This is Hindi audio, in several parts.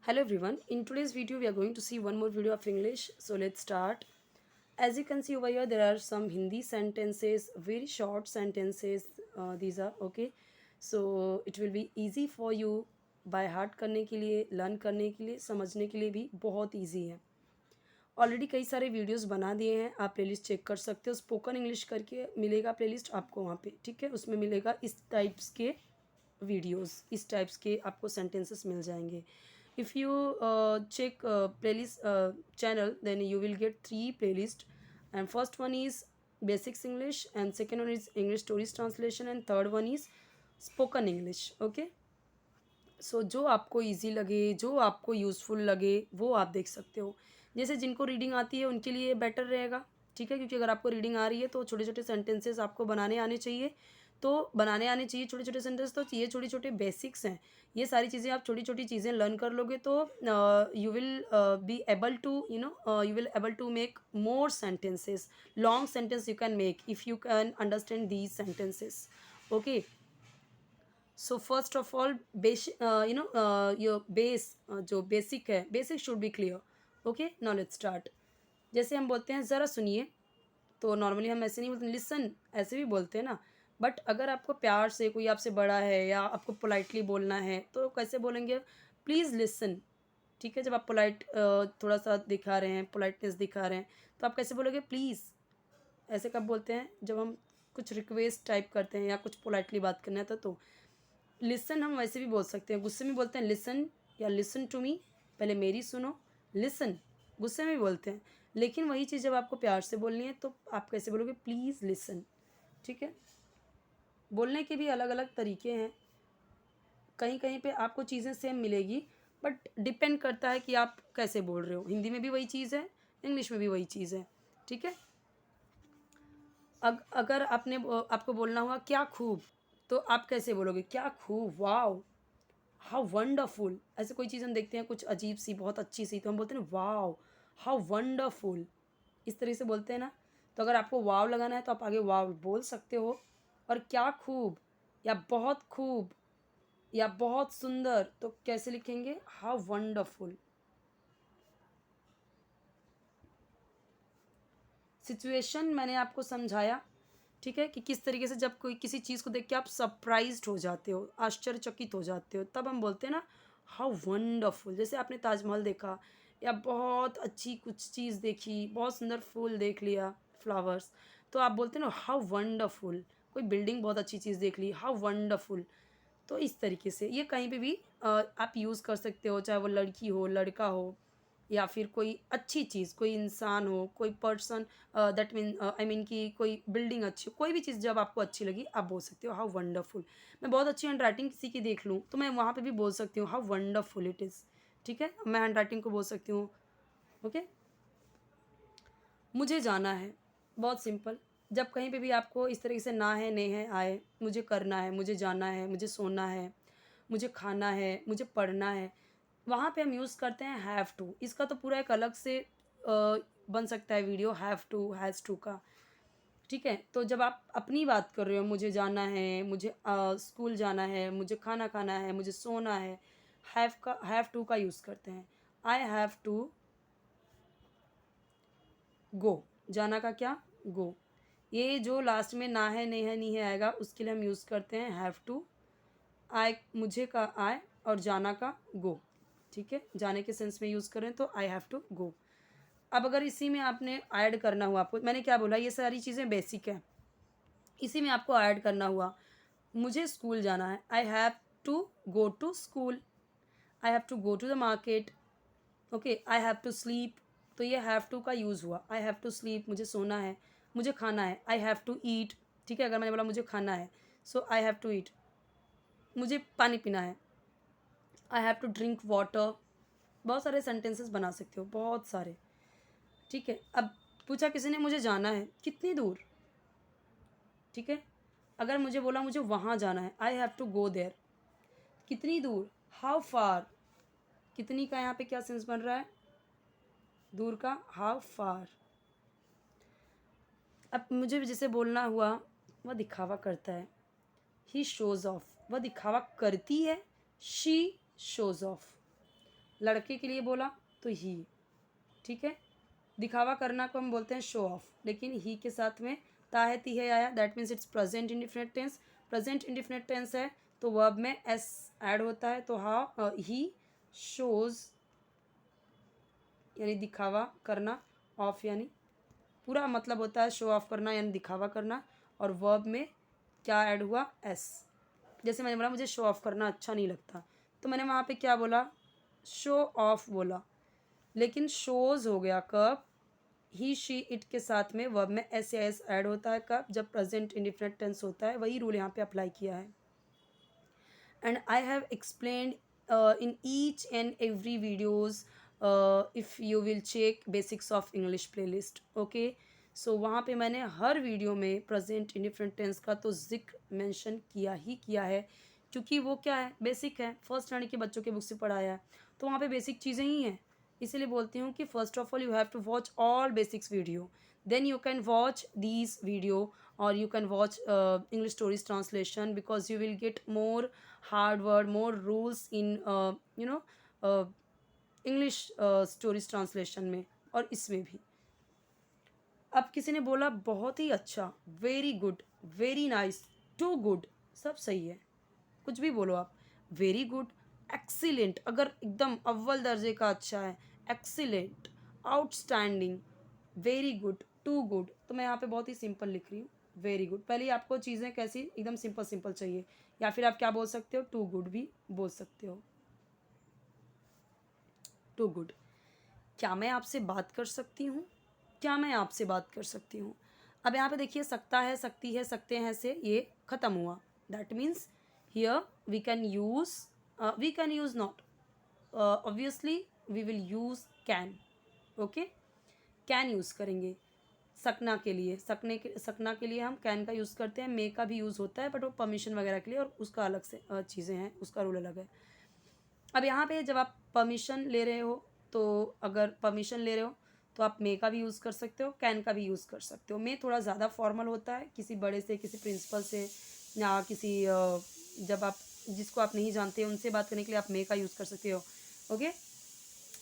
Hello everyone, in today's video we are going to see one more video of English. So let's start. As you can see over here there are some Hindi sentences, very short sentences. These are okay. So it will be easy for you by heart करने के लिए, लर्न करने के लिए, समझने के लिए भी बहुत ईजी है. ऑलरेडी कई सारे वीडियोस बना दिए हैं, आप प्लेलिस्ट चेक कर सकते हो. स्पोकन इंग्लिश करके मिलेगा प्लेलिस्ट आपको वहाँ पे, ठीक है. उसमें मिलेगा इस टाइप्स के वीडियोस, इस टाइप्स के आपको सेंटेंसेस मिल जाएंगे. if you check playlist channel, then you will get three playlist, and first one is basics English, and second one is English stories translation, and third one is spoken English. Okay, सो जो आपको इजी लगे, जो आपको यूज़फुल लगे वो आप देख सकते हो. जैसे जिनको रीडिंग आती है उनके लिए बेटर रहेगा, ठीक है, क्योंकि अगर आपको रीडिंग आ रही है तो छोटे छोटे सेंटेंसेस आपको बनाने आने चाहिए. तो बनाने आने चाहिए छोटे छोटे सेंटेंस. तो ये छोटे छोटे बेसिक्स हैं, ये सारी चीज़ें आप छोटी छोटी चीज़ें लर्न कर लोगे तो you will be able to you will able to make more sentences. Long sentence you can make if you can understand these sentences. Okay, so first of all your base, जो बेसिक है, basic should be clear. Okay, now let's start. जैसे हम बोलते हैं ज़रा सुनिए, तो नॉर्मली हम ऐसे नहीं बोलते, लिसन ऐसे भी बोलते हैं ना. बट अगर आपको प्यार से कोई आपसे बड़ा है या आपको पोलाइटली बोलना है तो कैसे बोलेंगे? Please listen. ठीक है, जब आप पोलाइट थोड़ा सा दिखा रहे हैं, पोलाइटनेस दिखा रहे हैं, तो आप कैसे बोलोगे? प्लीज़. ऐसे कब बोलते हैं? जब हम कुछ रिक्वेस्ट टाइप करते हैं या कुछ पोलाइटली बात करना है तो लिसन हम वैसे भी बोल सकते हैं. गुस्से में बोलते हैं लिसन या लिसन टू मी, पहले मेरी सुनो. लिसन गुस्से में भी बोलते हैं, लेकिन वही चीज़ जब आपको प्यार से बोलनी है तो आप कैसे बोलोगे? Please listen. ठीक है, बोलने के भी अलग अलग तरीके हैं. कहीं कहीं पे आपको चीज़ें सेम मिलेगी, बट डिपेंड करता है कि आप कैसे बोल रहे हो. हिंदी में भी वही चीज़ है, इंग्लिश में भी वही चीज़ है. ठीक है, अगर आपको बोलना हुआ क्या खूब, तो आप कैसे बोलोगे? क्या खूब, वाओ, हाउ वंडरफुल. ऐसे कोई चीज़ हम देखते हैं कुछ अजीब सी, बहुत अच्छी सी, तो हम बोलते हैं वाओ, हाउ वंडरफुल. इस तरह से बोलते हैं ना. तो अगर आपको वाव लगाना है तो आप आगे वाव बोल सकते हो. और क्या खूब या बहुत खूब या बहुत सुंदर, तो कैसे लिखेंगे? How wonderful. सिचुएशन मैंने आपको समझाया, ठीक है, कि किस तरीके से जब कोई किसी चीज़ को देख के आप सरप्राइज्ड हो जाते हो, आश्चर्यचकित हो जाते हो, तब हम बोलते हैं ना हाउ वंडरफुल. जैसे आपने ताजमहल देखा या बहुत अच्छी कुछ चीज़ देखी, बहुत सुंदर फूल देख लिया, फ्लावर्स, तो आप बोलते हैं ना हाउ वंडरफुल. कोई बिल्डिंग बहुत अच्छी चीज़ देख ली, हाउ वंडरफुल. तो इस तरीके से ये कहीं पे भी आप यूज़ कर सकते हो, चाहे वो लड़की हो, लड़का हो, या फिर कोई अच्छी चीज़, कोई इंसान हो, कोई person, that mean I mean कि कोई बिल्डिंग अच्छी हो, कोई भी चीज़ जब आपको अच्छी लगी आप बोल सकते हो हाउ वंडरफुल. मैं बहुत अच्छी हैंड राइटिंग किसी की देख लूँ तो मैं वहाँ पे भी बोल सकती हूँ हाउ वंडरफुल इट इज़. ठीक है, मैं हैंड राइटिंग को बोल सकती हूँ. ओके, मुझे जाना है, बहुत सिंपल. जब कहीं पे भी आपको इस तरीके से ना है, ने है, आए, मुझे करना है, मुझे जाना है, मुझे सोना है, मुझे खाना है, मुझे पढ़ना है, वहाँ पे हम यूज़ करते हैं हैव टू. इसका तो पूरा एक अलग से बन सकता है video, have to, has to का. ठीक है, तो जब आप अपनी बात कर रहे हो, मुझे जाना है, मुझे स्कूल जाना है, मुझे खाना खाना है, मुझे सोना है, हैव टू का यूज़ करते हैं. I have to go. जाना का क्या? गो. ये जो लास्ट में ना है, नहीं है, नहीं है आएगा, उसके लिए हम यूज़ करते हैं हैव टू. आई, मुझे का आई, और जाना का गो. ठीक है, जाने के सेंस में यूज़ करें तो आई हैव टू गो. अब अगर इसी में आपने ऐड करना हुआ, आपको मैंने क्या बोला, ये सारी चीज़ें बेसिक है. इसी में आपको ऐड करना हुआ, मुझे स्कूल जाना है, I have to go to school. I have to go to the market. Okay, I have to sleep, तो ये हैव टू का यूज़ हुआ. आई हैव टू स्लीप, मुझे सोना है, मुझे खाना है, आई हैव टू ईट. ठीक है, अगर मैंने बोला मुझे खाना है, सो आई हैव टू ईट. मुझे पानी पीना है, I have to drink water. बहुत सारे सेंटेंसेस बना सकते हो, बहुत सारे. ठीक है, अब पूछा किसी ने मुझे जाना है, कितनी दूर. ठीक है, अगर मुझे बोला मुझे वहाँ जाना है, I have to go there. कितनी दूर, हाउ फार. कितनी का यहाँ पे क्या सेंस बन रहा है? दूर का, हाउ फार. अब मुझे जिसे बोलना हुआ, वह दिखावा करता है, ही शोज़ ऑफ. वह दिखावा करती है, शी शोज़ ऑफ. लड़के के लिए बोला तो ही, ठीक है। दिखावा करना को हम बोलते हैं शो ऑफ, लेकिन ही के साथ में ता है ती है आया, that means it's present indefinite tense. Present indefinite tense है तो वर्ब में एस ऐड होता है, तो हाउ ही शोज यानी दिखावा करना, ऑफ यानी पूरा मतलब होता है शो ऑफ करना यानी दिखावा करना, और वर्ब में क्या ऐड हुआ, एस। जैसे मैंने बोला मुझे शो ऑफ करना अच्छा नहीं लगता, तो मैंने वहाँ पे क्या बोला, शो ऑफ बोला, लेकिन शोज हो गया कब, ही शी इट के साथ में वर्ब में एस या एस ऐड होता है कब, जब प्रेजेंट इंडिफिनिट टेंस होता है। वही रूल यहाँ पे अप्लाई किया है। And I have explained in each and every videos, if you will check basics of English playlist, okay। सो वहाँ पे मैंने हर वीडियो में प्रेजेंट इंडिफरेंट टेंस का तो जिक्र मेंशन किया ही किया है, क्योंकि वो क्या है, बेसिक है, फर्स्ट स्टैंडर्ड के बच्चों के बुक से पढ़ाया है, तो वहाँ पे बेसिक चीज़ें ही हैं। इसीलिए बोलती हूँ कि first of all you have to watch all basics video, then you can watch these video, or you can watch English stories translation, because you will get more hard word, more rules in uh, English stories translation में, और इसमें भी। अब किसी ने बोला बहुत ही अच्छा, very good, very nice, too good, सब सही है, कुछ भी बोलो आप, वेरी गुड, एक्सीलेंट अगर एकदम अव्वल दर्जे का अच्छा है, excellent, outstanding, very good, too good. तो मैं यहाँ पे बहुत ही सिंपल लिख रही हूँ, वेरी गुड। पहले ही आपको चीज़ें कैसी एकदम सिंपल सिंपल चाहिए, या फिर आप क्या बोल सकते हो, टू गुड भी बोल सकते हो, टू गुड। क्या मैं आपसे बात कर सकती हूँ, क्या मैं आपसे बात कर सकती हूँ। अब यहाँ पे देखिए, सकता है, सकती है, सकते हैं से ये ख़त्म हुआ, that means here we can use not, obviously we will use can, okay. Can use करेंगे सकना के लिए, सकना के लिए हम कैन का यूज़ करते हैं, मे का भी यूज़ होता है, बट वो परमिशन वगैरह के लिए, और उसका अलग से चीज़ें हैं, उसका रूल अलग है। अब यहाँ पे जब आप परमिशन ले रहे हो, तो अगर परमिशन ले रहे हो तो आप मे का भी यूज़ कर सकते हो, कैन का भी यूज़ कर सकते हो। मे थोड़ा ज़्यादा फॉर्मल होता है, किसी बड़े से, किसी प्रिंसिपल से, या किसी जब आप जिसको आप नहीं जानते उनसे बात करने के लिए आप मे का यूज़ कर सकते हो, ओके।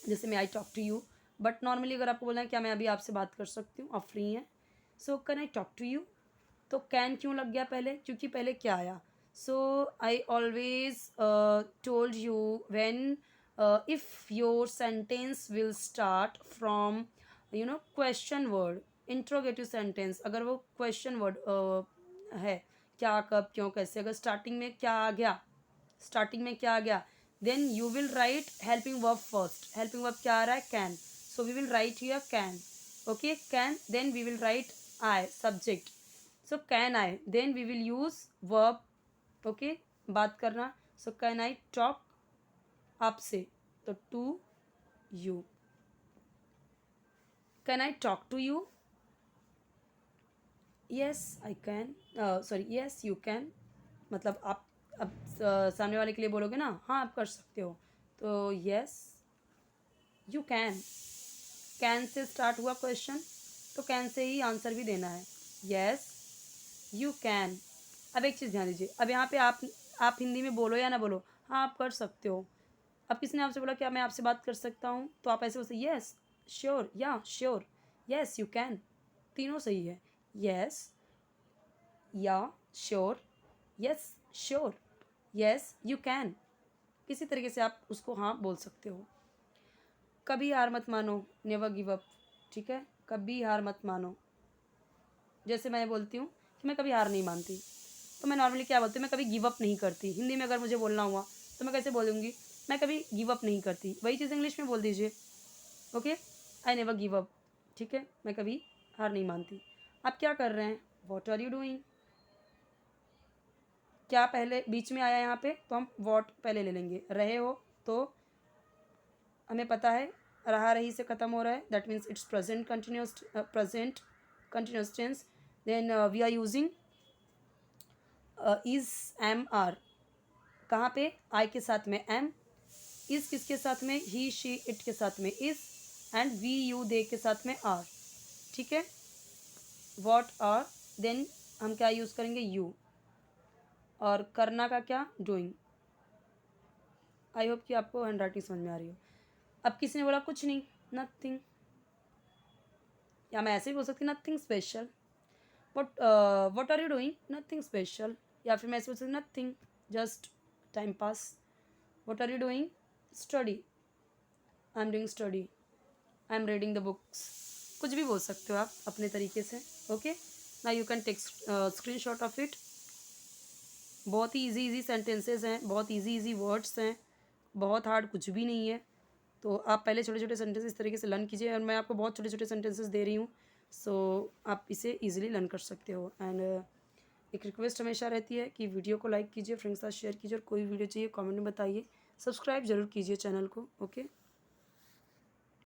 जैसे मैं I talk to you, but normally अगर आपको बोलना है क्या मैं अभी आपसे बात कर सकती हूँ, आप फ्री हैं, so can I talk to you. तो कैन क्यों लग गया पहले, क्योंकि पहले क्या आया, so I always told you when if your sentence will start from question word, interrogative sentence, अगर वो क्वेश्चन वर्ड है, क्या, कब, क्यों, कैसे, अगर स्टार्टिंग में क्या आ गया, स्टार्टिंग में क्या आ गया, then you will write helping verb first. Helping verb क्या आ रहा है, can, so we will write here can, okay, can, then we will write I subject, so can I, then we will use verb, okay, बात करना, सो कैन आई टॉक आपसे, तो to you, can I talk to you, yes I can, sorry yes you can, मतलब आप अब सामने वाले के लिए बोलोगे ना, हाँ आप कर सकते हो, तो yes you can say start हुआ क्वेश्चन, तो कैन से ही आंसर भी देना है, यस यू कैन। अब एक चीज़ ध्यान दीजिए, अब यहाँ पे आप हिंदी में बोलो या ना बोलो, हाँ आप कर सकते हो। अब किसी ने आपसे बोला क्या मैं आपसे बात कर सकता हूँ, तो आप ऐसे बोलते यस श्योर, या श्योर, यस यू कैन, तीनों सही है, यस या sure, yes sure, yes you can, किसी तरीके से आप उसको हाँ बोल सकते हो। कभी हार मत मानो, नेवर गिव अप, ठीक है, कभी हार मत मानो। जैसे मैं बोलती हूँ कि मैं कभी हार नहीं मानती, तो मैं नॉर्मली क्या बोलती हूँ, मैं कभी गिव अप नहीं करती। हिंदी में अगर मुझे बोलना हुआ तो मैं कैसे बोलूँगी, मैं कभी गिव अप नहीं करती, वही चीज़ इंग्लिश में बोल दीजिए, okay, I never give up, ठीक है, मैं कभी हार नहीं मानती। आप क्या कर रहे हैं, वॉट आर यू डूइंग, क्या पहले बीच में आया यहाँ पे, तो हम वॉट पहले ले लेंगे, रहे हो तो हमें पता है रहा रही से ख़त्म हो रहा है, that means it's present continuous tense. Then we are using is, am, are, कहाँ पे, आई के साथ में एम, इज़ किसके साथ में, ही शी इट के साथ में is, and we you they के साथ में आर, ठीक है, वॉट आर, देन हम क्या यूज़ करेंगे, यू, और करना का क्या, डूइंग। आई होप कि आपको हैंड राइटिंग समझ में आ रही हो। अब किसी ने बोला कुछ नहीं, नथिंग, या मैं ऐसे भी बोल सकती nothing special. What are you doing, nothing special. या फिर मैं ऐसे बोल सकती nothing, just time pass. What are you doing, study, I am doing study, I am reading the books. कुछ भी बोल सकते हो आप अपने तरीके से। ओके, ना you can take screenshot of it. बहुत ही इजी सेंटेंसेस हैं, बहुत इजी वर्ड्स हैं, बहुत हार्ड कुछ भी नहीं है। तो आप पहले छोटे छोटे सेंटेंसेस इस तरीके से लर्न कीजिए, और मैं आपको बहुत छोटे छोटे सेंटेंसेस दे रही हूँ, सो आप इसे इजीली लर्न कर सकते हो। एंड एक रिक्वेस्ट हमेशा रहती है कि वीडियो को लाइक कीजिए, फ्रेंड्स के साथ शेयर कीजिए, और कोई वीडियो चाहिए कमेंट में बताइए, सब्सक्राइब जरूर कीजिए चैनल को। ओके।